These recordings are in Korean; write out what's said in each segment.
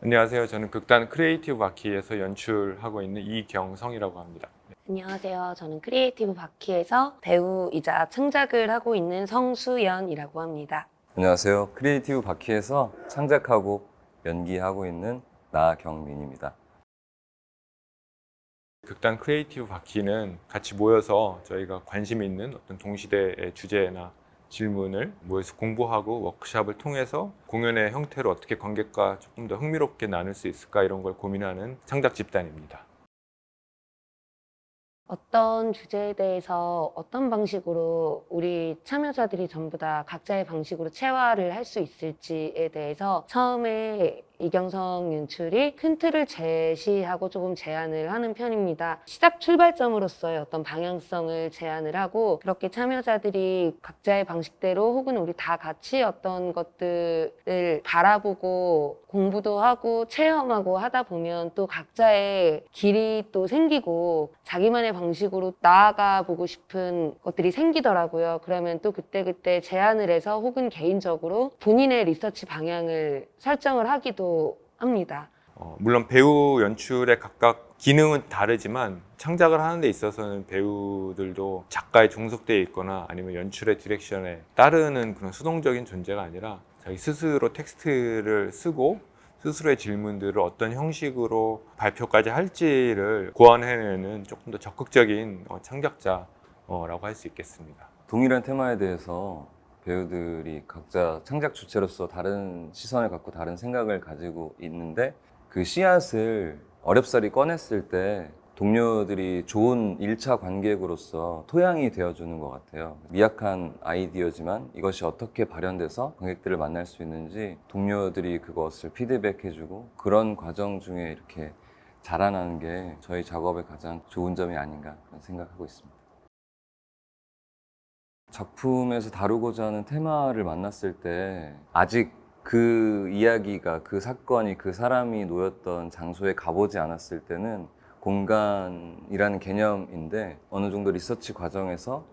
안녕하세요. 저는 극단 크리에이티브 바퀴에서 연출하고 있는 이경성이라고 합니다. 안녕하세요. 저는 크리에이티브 바퀴에서 배우이자 창작을 하고 있는 성수연이라고 합니다. 안녕하세요. 크리에이티브 바퀴에서 창작하고 연기하고 있는 나경민입니다. 극단 크리에이티브 바퀴는 같이 모여서 저희가 관심 있는 어떤 동시대의 주제나 질문을 모여서 공부하고 워크숍을 통해서 공연의 형태로 어떻게 관객과 조금 더 흥미롭게 나눌 수 있을까 이런 걸 고민하는 창작 집단입니다. 어떤 주제에 대해서 어떤 방식으로 우리 참여자들이 전부 다 각자의 방식으로 체화를 할 수 있을지에 대해서 처음에 이경성 연출이 큰 틀을 제시하고 조금 제안을 하는 편입니다. 시작 출발점으로서의 어떤 방향성을 제안을 하고 그렇게 참여자들이 각자의 방식대로 혹은 우리 다 같이 어떤 것들을 바라보고 공부도 하고 체험하고 하다 보면 또 각자의 길이 또 생기고 자기만의 방식으로 나아가 보고 싶은 것들이 생기더라고요. 그러면 또 그때그때 제안을 해서 혹은 개인적으로 본인의 리서치 방향을 설정을 하기도 합니다. 물론 배우 연출의 각각 기능은 다르지만 창작을 하는 데 있어서는 배우들도 작가에 종속되어 있거나 아니면 연출의 디렉션에 따르는 그런 수동적인 존재가 아니라 자기 스스로 텍스트를 쓰고 스스로의 질문들을 어떤 형식으로 발표까지 할지를 고안해내는 조금 더 적극적인 창작자라고 할 수 있겠습니다. 동일한 테마에 대해서 배우들이 각자 창작 주체로서 다른 시선을 갖고 다른 생각을 가지고 있는데 그 씨앗을 어렵사리 꺼냈을 때 동료들이 좋은 1차 관객으로서 토양이 되어주는 것 같아요. 미약한 아이디어지만 이것이 어떻게 발현돼서 관객들을 만날 수 있는지 동료들이 그것을 피드백해주고 그런 과정 중에 이렇게 자라나는 게 저희 작업의 가장 좋은 점이 아닌가 생각하고 있습니다. 작품에서 다루고자 하는 테마를 만났을 때 아직 그 이야기가, 그 사건이, 그 사람이 놓였던 장소에 가보지 않았을 때는 공간이라는 개념인데 어느 정도 리서치 과정에서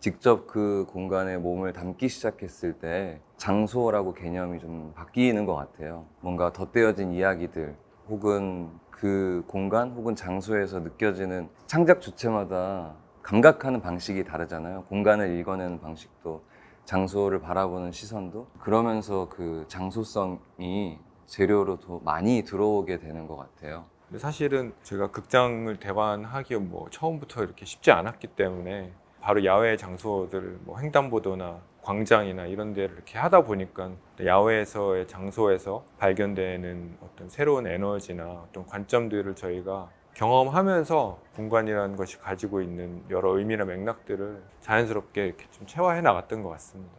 직접 그 공간에 몸을 담기 시작했을 때 장소라고 개념이 좀 바뀌는 것 같아요. 뭔가 덧대어진 이야기들 혹은 그 공간 혹은 장소에서 느껴지는 창작 주체마다 감각하는 방식이 다르잖아요. 공간을 읽어내는 방식도 장소를 바라보는 시선도 그러면서 그 장소성이 재료로 더 많이 들어오게 되는 것 같아요. 근데 사실은 제가 극장을 대관하기 처음부터 이렇게 쉽지 않았기 때문에 바로 야외 장소들 횡단보도나 광장이나 이런 데를 이렇게 하다 보니까 야외에서의 장소에서 발견되는 어떤 새로운 에너지나 어떤 관점들을 저희가 경험하면서 공간이라는 것이 가지고 있는 여러 의미나 맥락들을 자연스럽게 이렇게 좀 체화해 나갔던 것 같습니다.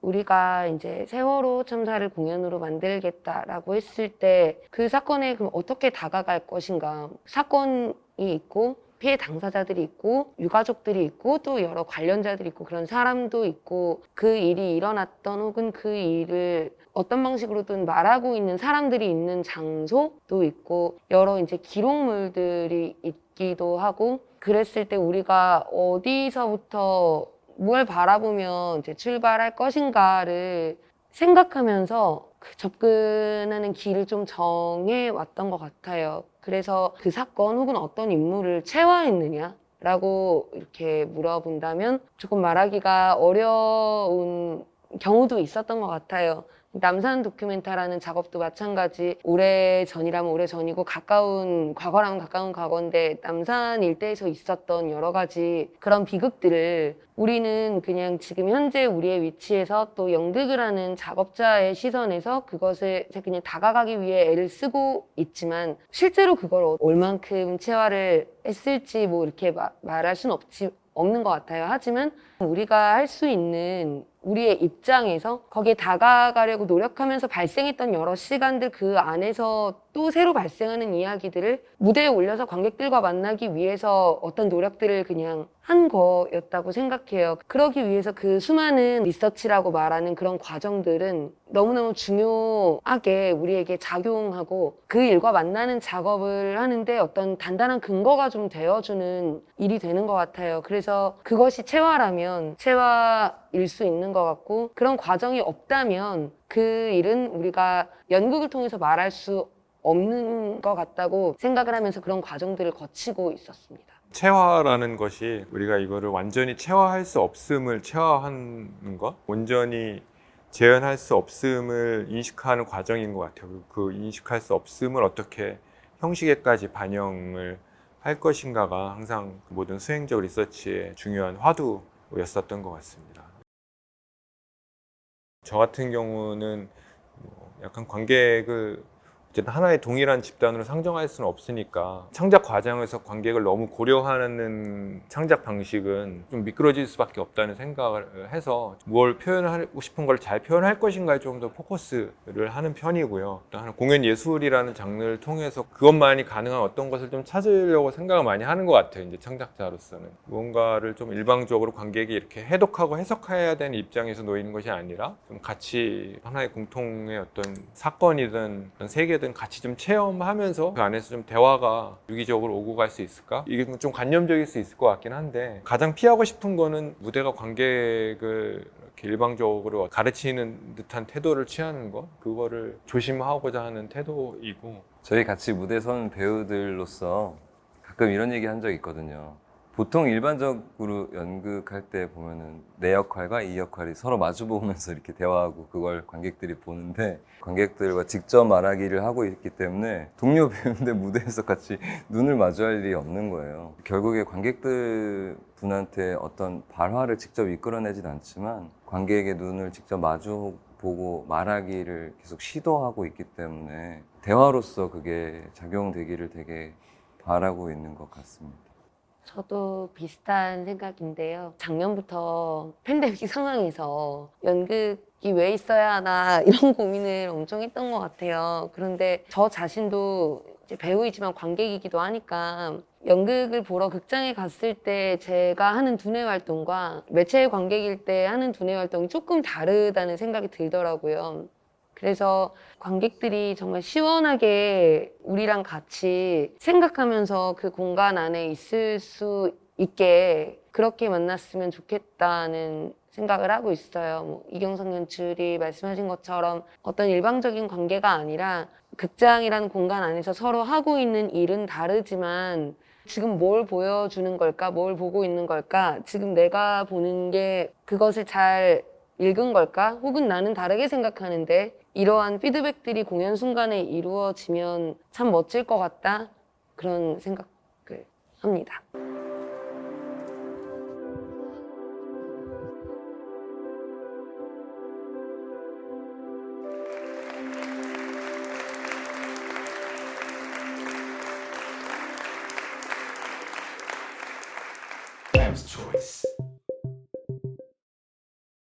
우리가 이제 세월호 참사를 공연으로 만들겠다라고 했을 때 그 사건에 그럼 어떻게 다가갈 것인가. 사건이 있고 피해 당사자들이 있고 유가족들이 있고 또 여러 관련자들이 있고 그런 사람도 있고 그 일이 일어났던 혹은 그 일을 어떤 방식으로든 말하고 있는 사람들이 있는 장소도 있고 여러 이제 기록물들이 있기도 하고 그랬을 때 우리가 어디서부터 뭘 바라보면 이제 출발할 것인가를 생각하면서 그 접근하는 길을 좀 정해 왔던 것 같아요. 그래서 그 사건 혹은 어떤 인물을 체화했느냐라고 이렇게 물어본다면 조금 말하기가 어려운 경우도 있었던 것 같아요. 남산 다큐멘터라는 작업도 마찬가지 오래 전이라면 오래 전이고 가까운 과거라면 가까운 과거인데 남산 일대에서 있었던 여러 가지 그런 비극들을 우리는 그냥 지금 현재 우리의 위치에서 또 영득을 하는 작업자의 시선에서 그것을 그냥 다가가기 위해 애를 쓰고 있지만 실제로 그걸 얼만큼 체화를 했을지 이렇게 말할 수는 없는 것 같아요. 하지만 우리가 할 수 있는 우리의 입장에서 거기에 다가가려고 노력하면서 발생했던 여러 시간들 그 안에서 또 새로 발생하는 이야기들을 무대에 올려서 관객들과 만나기 위해서 어떤 노력들을 그냥 한 거였다고 생각해요. 그러기 위해서 그 수많은 리서치라고 말하는 그런 과정들은 너무너무 중요하게 우리에게 작용하고 그 일과 만나는 작업을 하는데 어떤 단단한 근거가 좀 되어주는 일이 되는 것 같아요. 그래서 그것이 체화라면 있다면 체화일 수 있는 것 같고, 그런 과정이 없다면 그 일은 우리가 연극을 통해서 말할 수 없는 것 같다고 생각을 하면서 그런 과정들을 거치고 있었습니다. 체화라는 것이 우리가 이거를 완전히 체화할 수 없음을 체화하는 것, 온전히 재현할 수 없음을 인식하는 과정인 것 같아요. 그 인식할 수 없음을 어떻게 형식에까지 반영을 할 것인가가 항상 모든 수행적 리서치의 중요한 화두였었던 것 같습니다. 저 같은 경우는 약간 관객을 어쨌든 하나의 동일한 집단으로 상정할 수는 없으니까 창작 과정에서 관객을 너무 고려하는 창작 방식은 좀 미끄러질 수밖에 없다는 생각을 해서 뭘 표현하고 싶은 걸 잘 표현할 것인가에 좀 더 포커스를 하는 편이고요. 공연 예술이라는 장르를 통해서 그것만이 가능한 어떤 것을 좀 찾으려고 생각을 많이 하는 것 같아요. 이제 창작자로서는 무언가를 좀 일방적으로 관객이 이렇게 해독하고 해석해야 되는 입장에서 놓이는 것이 아니라 좀 같이 하나의 공통의 어떤 사건이든 어떤 세계든 같이 좀 체험하면서 그 안에서 좀 대화가 유기적으로 오고 갈 수 있을까? 이게 좀 관념적일 수 있을 것 같긴 한데 가장 피하고 싶은 거는 무대가 관객을 이렇게 일방적으로 가르치는 듯한 태도를 취하는 거, 그거를 조심하고자 하는 태도이고. 저희 같이 무대 선 배우들로서 가끔 이런 얘기 한 적이 있거든요. 보통 일반적으로 연극할 때 보면은 내 역할과 이 역할이 서로 마주보면서 이렇게 대화하고 그걸 관객들이 보는데, 관객들과 직접 말하기를 하고 있기 때문에 동료 배우인데 무대에서 같이 눈을 마주할 일이 없는 거예요. 결국에 관객들 분한테 어떤 발화를 직접 이끌어내진 않지만 관객의 눈을 직접 마주 보고 말하기를 계속 시도하고 있기 때문에 대화로서 그게 작용되기를 되게 바라고 있는 것 같습니다. 저도 비슷한 생각인데요. 작년부터 팬데믹 상황에서 연극이 왜 있어야 하나 이런 고민을 엄청 했던 것 같아요. 그런데 저 자신도 이제 배우이지만 관객이기도 하니까 연극을 보러 극장에 갔을 때 제가 하는 두뇌 활동과 매체의 관객일 때 하는 두뇌 활동이 조금 다르다는 생각이 들더라고요. 그래서 관객들이 정말 시원하게 우리랑 같이 생각하면서 그 공간 안에 있을 수 있게 그렇게 만났으면 좋겠다는 생각을 하고 있어요. 뭐 이경석 연출이 말씀하신 것처럼 어떤 일방적인 관계가 아니라 극장이라는 공간 안에서 서로 하고 있는 일은 다르지만 지금 뭘 보여주는 걸까? 뭘 보고 있는 걸까? 지금 내가 보는 게 그것을 잘 읽은 걸까? 혹은 나는 다르게 생각하는데 이러한 피드백들이 공연 순간에 이루어지면 참 멋질 것 같다. 그런 생각을 합니다. Fam's choice.